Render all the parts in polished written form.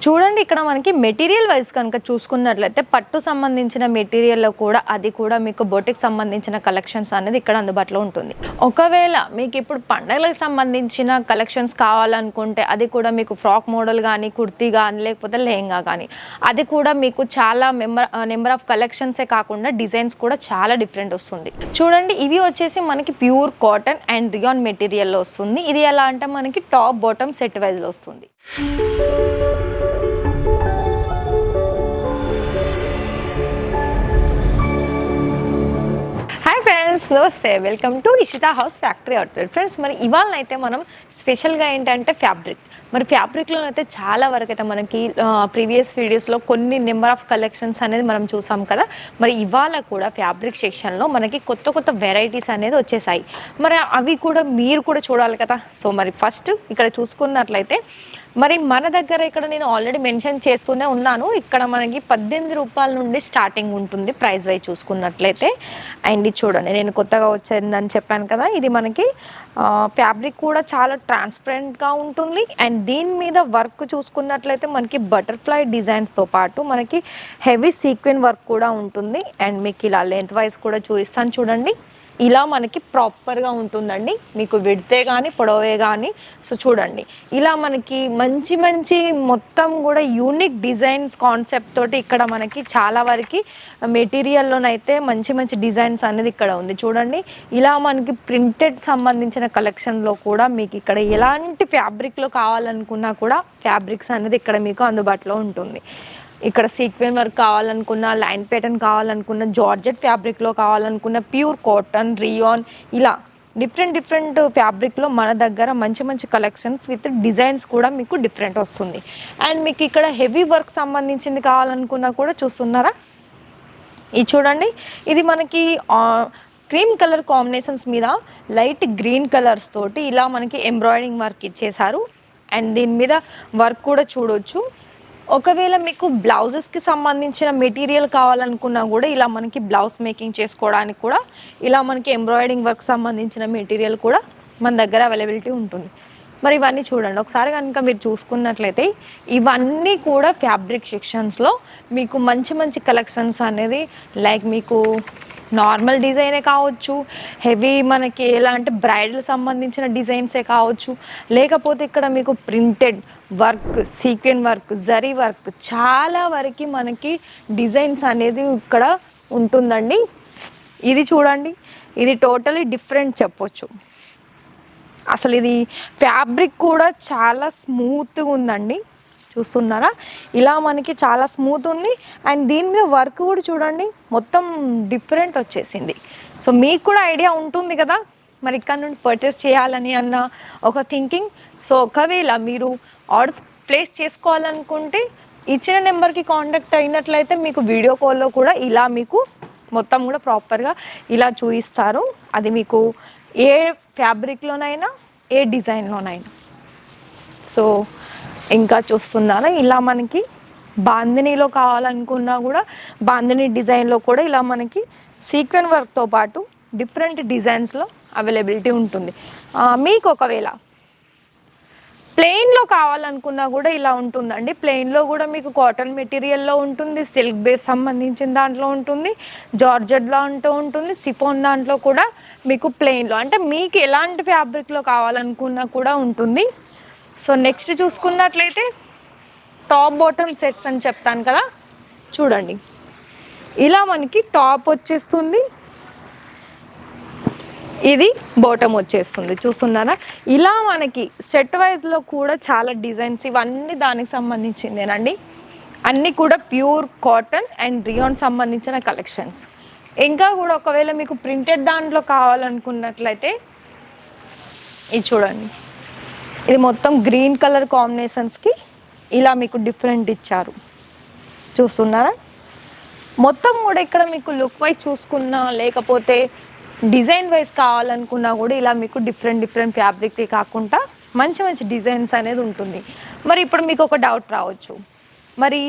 చూడండి ఇక్కడ మనకి మెటీరియల్ వైజ్ కనుక చూసుకున్నట్లయితే పట్టు సంబంధించిన మెటీరియల్లో కూడా అది కూడా మీకు బొటిక్ సంబంధించిన కలెక్షన్స్ అనేది ఇక్కడ అందుబాటులో ఉంటుంది. ఒకవేళ మీకు ఇప్పుడు పండగలకు సంబంధించిన కలెక్షన్స్ కావాలనుకుంటే అది కూడా మీకు ఫ్రాక్ మోడల్ కానీ కుర్తీ కానీ లేకపోతే లెహంగా కానీ అది కూడా మీకు చాలా నెంబర్ ఆఫ్ కలెక్షన్సే కాకుండా డిజైన్స్ కూడా చాలా డిఫరెంట్ వస్తుంది. చూడండి ఇవి వచ్చేసి మనకి ప్యూర్ కాటన్ అండ్ రియాన్ మెటీరియల్లో వస్తుంది. ఇది ఎలా అంటే మనకి టాప్ బాటమ్ సెట్ వైజ్లో వస్తుంది. ఫ్రెండ్స్ నమస్తే, welcome to Ishita house factory outlet. Friends మరి ఇవాళనైతే మనం స్పెషల్గా ఏంటంటే ఫ్యాబ్రిక్, మరి ఫ్యాబ్రిక్లో అయితే చాలా వరకు అయితే మనకి ప్రీవియస్ వీడియోస్లో కొన్ని నెంబర్ ఆఫ్ కలెక్షన్స్ అనేది మనం చూసాం కదా. మరి ఇవాళ కూడా ఫ్యాబ్రిక్ సెక్షన్లో మనకి కొత్త కొత్త వెరైటీస్ అనేది వచ్చేసాయి. మరి అవి కూడా మీరు కూడా చూడాలి కదా. సో మరి ఫస్ట్ ఇక్కడ చూసుకున్నట్లయితే మరి మన దగ్గర ఇక్కడ నేను ఆల్రెడీ మెన్షన్ చేస్తూనే ఉన్నాను, ఇక్కడ మనకి 18 రూపాయల నుండి స్టార్టింగ్ ఉంటుంది ప్రైస్ వైజ్ చూసుకున్నట్లయితే. అండ్ ఇది చూడండి, నేను కొత్తగా వచ్చిందని చెప్పాను కదా, ఇది మనకి ఫ్యాబ్రిక్ కూడా చాలా ట్రాన్స్పరెంట్గా ఉంటుంది. అండ్ దీని మీద వర్క్ చూసుకున్నట్లయితే మనకి బటర్ఫ్లై డిజైన్స్తో పాటు మనకి హెవీ సీక్వెన్ వర్క్ కూడా ఉంటుంది. అండ్ మీకు ఇలా లెంత్ వైజ్ కూడా చూపిస్తాను చూడండి. ఇలా మనకి ప్రాపర్గా ఉంటుందండి, మీకు విడితే కానీ పొడవే కానీ. సో చూడండి ఇలా మనకి మంచి మంచి మొత్తం కూడా యూనిక్ డిజైన్స్ కాన్సెప్ట్ తోటి ఇక్కడ మనకి చాలా వరకు మెటీరియల్లోనైతే మంచి మంచి డిజైన్స్ అనేది ఇక్కడ ఉంది. చూడండి ఇలా మనకి ప్రింటెడ్ సంబంధించిన కలెక్షన్లో కూడా మీకు ఇక్కడ ఎలాంటి ఫ్యాబ్రిక్లో కావాలనుకున్నా కూడా ఫ్యాబ్రిక్స్ అనేది ఇక్కడ మీకు అందుబాటులో ఉంటుంది. ఇక్కడ సీక్వెన్ వర్క్ కావాలనుకున్న, లైన్ ప్యాటర్న్ కావాలనుకున్న, జార్జెట్ ఫ్యాబ్రిక్లో కావాలనుకున్న, ప్యూర్ కాటన్, రియాన్, ఇలా డిఫరెంట్ ఫ్యాబ్రిక్లో మన దగ్గర మంచి మంచి కలెక్షన్స్ విత్ డిజైన్స్ కూడా మీకు డిఫరెంట్ వస్తుంది. అండ్ మీకు ఇక్కడ హెవీ వర్క్ సంబంధించింది కావాలనుకున్నా కూడా చూస్తున్నారా, ఇది చూడండి. ఇది మనకి క్రీమ్ కలర్ కాంబినేషన్స్ మీద లైట్ గ్రీన్ కలర్స్ తోటి ఇలా మనకి ఎంబ్రాయిడింగ్ వర్క్ ఇచ్చేసారు. అండ్ దీని మీద వర్క్ కూడా చూడొచ్చు. ఒకవేళ మీకు బ్లౌజెస్కి సంబంధించిన మెటీరియల్ కావాలనుకున్నా కూడా ఇలా మనకి బ్లౌజ్ మేకింగ్ చేసుకోవడానికి కూడా ఇలా మనకి ఎంబ్రాయిడింగ్ వర్క్ సంబంధించిన మెటీరియల్ కూడా మన దగ్గర అవైలబిలిటీ ఉంటుంది. మరి ఇవన్నీ చూడండి ఒకసారి కనుక మీరు చూసుకున్నట్లయితే ఇవన్నీ కూడా ఫ్యాబ్రిక్ సెక్షన్స్లో మీకు మంచి మంచి కలెక్షన్స్ అనేది లైక్ మీకు నార్మల్ డిజైనే కావచ్చు, హెవీ మనకి ఎలా అంటే బ్రైడల్ సంబంధించిన డిజైన్సే కావచ్చు, లేకపోతే ఇక్కడ మీకు printed work, sequin work, zari work, చాలా వరకు మనకి డిజైన్స్ అనేది ఇక్కడ ఉంటుందండి. ఇది చూడండి, ఇది టోటలీ డిఫరెంట్ చెప్పొచ్చు. అసలు ఇది ఫ్యాబ్రిక్ కూడా చాలా స్మూత్గా ఉందండి, చూస్తున్నారా ఇలా మనకి చాలా స్మూత్ ఉంది. అండ్ దీని మీద వర్క్ కూడా చూడండి మొత్తం డిఫరెంట్ వచ్చేసింది. సో మీకు కూడా ఐడియా ఉంటుంది కదా మరి ఇక్కడ నుండి పర్చేస్ చేయాలని అన్న ఒక థింకింగ్. సో ఒకవేళ మీరు ఆర్డర్స్ ప్లేస్ చేసుకోవాలనుకుంటే ఇచ్చిన నెంబర్కి కాంటాక్ట్ అయినట్లయితే మీకు వీడియో కాల్లో కూడా ఇలా మీకు మొత్తం కూడా ప్రాపర్గా ఇలా చూపిస్తారు. అది మీకు ఏ ఫ్యాబ్రిక్లోనైనా ఏ డిజైన్లోనైనా. సో ఇంకా చూస్తున్నారా ఇలా మనకి బాందినీలో కావాలనుకున్నా కూడా బాందినీ డిజైన్లో కూడా ఇలా మనకి సీక్వెన్ వర్క్తో పాటు డిఫరెంట్ డిజైన్స్లో అవైలబిలిటీ ఉంటుంది. మీకు ఒకవేళ ప్లెయిన్లో కావాలనుకున్నా కూడా ఇలా ఉంటుందండి. ప్లెయిన్లో కూడా మీకు కాటన్ మెటీరియల్లో ఉంటుంది, సిల్క్ బేస్ సంబంధించిన దాంట్లో ఉంటుంది, జార్జెట్ దాంట్లో ఉంటుంది, సిఫాన్ దాంట్లో కూడా మీకు ప్లెయిన్లో అంటే మీకు ఎలాంటి ఫ్యాబ్రిక్లో కావాలనుకున్నా కూడా ఉంటుంది. సో నెక్స్ట్ చూసుకున్నట్లయితే టాప్ బాటమ్ సెట్స్ అని చెప్తాను కదా, చూడండి ఇలా మనకి టాప్ వచ్చేస్తుంది, ఇది బాటమ్ వచ్చేస్తుంది, చూస్తున్నారా. ఇలా మనకి సెట్ వైజ్లో కూడా చాలా డిజైన్స్, ఇవన్నీ దానికి సంబంధించిందేనండి. అన్నీ కూడా ప్యూర్ కాటన్ అండ్ రియాన్ సంబంధించిన కలెక్షన్స్. ఇంకా కూడా ఒకవేళ మీకు ప్రింటెడ్ దాంట్లో కావాలనుకున్నట్లయితే ఇది చూడండి, ఇది మొత్తం గ్రీన్ కలర్ కాంబినేషన్స్కి ఇలా మీకు డిఫరెంట్ ఇచ్చారు, చూస్తున్నారా. మొత్తం కూడా ఇక్కడ మీకు లుక్ వైజ్ చూసుకున్నా లేకపోతే డిజైన్ వైజ్ కావాలనుకున్నా కూడా ఇలా మీకు డిఫరెంట్ ఫ్యాబ్రిక్కి కాకుండా మంచి మంచి డిజైన్స్ అనేది ఉంటుంది. మరి ఇప్పుడు మీకు ఒక డౌట్ రావచ్చు, మరి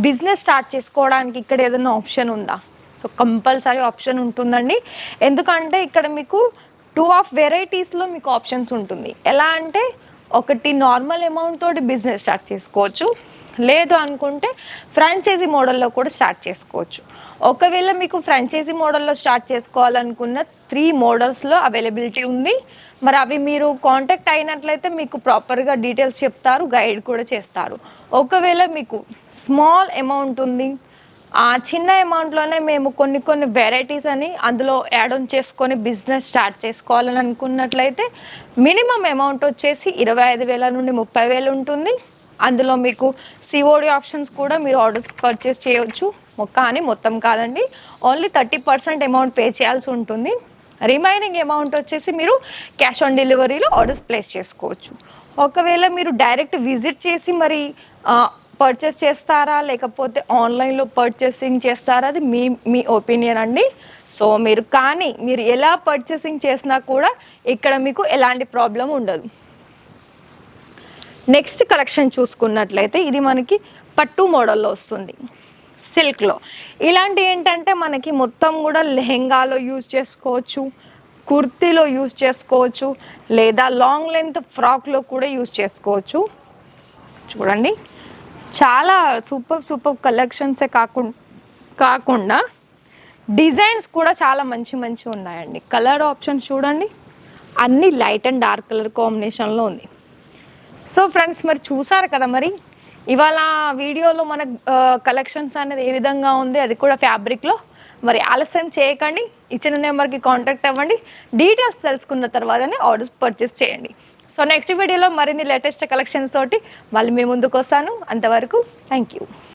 బిజినెస్ స్టార్ట్ చేసుకోవడానికి ఇక్కడ ఏదైనా ఆప్షన్ ఉందా? సో కంపల్సరీ ఆప్షన్ ఉంటుందండి. ఎందుకంటే ఇక్కడ మీకు 2 ఆఫ్ వెరైటీస్లో మీకు ఆప్షన్స్ ఉంటుంది. ఎలా అంటే ఒకటి నార్మల్ అమౌంట్ తోటి బిజినెస్ స్టార్ట్ చేసుకోవచ్చు, లేదు అనుకుంటే ఫ్రాంచైజీ మోడల్లో కూడా స్టార్ట్ చేసుకోవచ్చు. ఒకవేళ మీకు ఫ్రాంచైజీ మోడల్లో స్టార్ట్ చేసుకోవాలనుకున్న 3 మోడల్స్లో అవైలబిలిటీ ఉంది. మరి అవి మీరు కాంటాక్ట్ అయినట్లయితే మీకు ప్రాపర్గా డీటెయిల్స్ చెప్తారు, గైడ్ కూడా చేస్తారు. ఒకవేళ మీకు స్మాల్ అమౌంట్ ఉంది, ఆ చిన్న అమౌంట్లోనే మేము కొన్ని వెరైటీస్ అని అందులో యాడ్ ఆన్ చేసుకొని బిజినెస్ స్టార్ట్ చేసుకోవాలని అనుకున్నట్లయితే మినిమం అమౌంట్ వచ్చేసి 25,000 నుండి 30,000 ఉంటుంది. అందులో మీకు సిఓడి ఆప్షన్స్ కూడా మీరు ఆర్డర్స్ పర్చేస్ చేయవచ్చు. కానీ మొత్తం కాదండి, ఓన్లీ 30% అమౌంట్ పే చేయాల్సి ఉంటుంది. రిమైనింగ్ అమౌంట్ వచ్చేసి మీరు క్యాష్ ఆన్ డెలివరీలో ఆర్డర్స్ ప్లేస్ చేసుకోవచ్చు. ఒకవేళ మీరు డైరెక్ట్ విజిట్ చేసి మరి పర్చేస్ చేస్తారా లేకపోతే ఆన్లైన్లో పర్చేసింగ్ చేస్తారా, అది మీ ఒపీనియన్ అండి. సో మీరు ఎలా పర్చేసింగ్ చేసినా కూడా ఇక్కడ మీకు ఎలాంటి ప్రాబ్లం ఉండదు. నెక్స్ట్ కలెక్షన్ చూసుకున్నట్లయితే ఇది మనకి పట్టు మోడల్లో వస్తుంది, సిల్క్లో. ఇలాంటి ఏంటంటే మనకి మొత్తం కూడా లెహెంగాలో యూజ్ చేసుకోవచ్చు, కుర్తీలో యూజ్ చేసుకోవచ్చు, లేదా లాంగ్ లెంత్ ఫ్రాక్లో కూడా యూజ్ చేసుకోవచ్చు. చూడండి, చాలా సూపర్ కలెక్షన్సే కాకుండా డిజైన్స్ కూడా చాలా మంచి ఉన్నాయండి. కలర్ ఆప్షన్స్ చూడండి, అన్నీ లైట్ అండ్ డార్క్ కలర్ కాంబినేషన్లో ఉంది. సో ఫ్రెండ్స్, మరి చూసారు కదా, మరి ఇవాళ వీడియోలో మన కలెక్షన్స్ అనేది ఏ విధంగా ఉంది, అది కూడా ఫ్యాబ్రిక్లో. మరి ఆలస్యం చేయకండి, ఇచ్చిన నెంబర్కి కాంటాక్ట్ అవ్వండి. డీటెయిల్స్ తెలుసుకున్న తర్వాతనే ఆర్డర్స్ పర్చేస్ చేయండి. సో నెక్స్ట్ వీడియోలో మరిన్ని లేటెస్ట్ కలెక్షన్స్ తోటి మళ్ళీ మీ ముందుకు వస్తాను. అంతవరకు థ్యాంక్ యూ.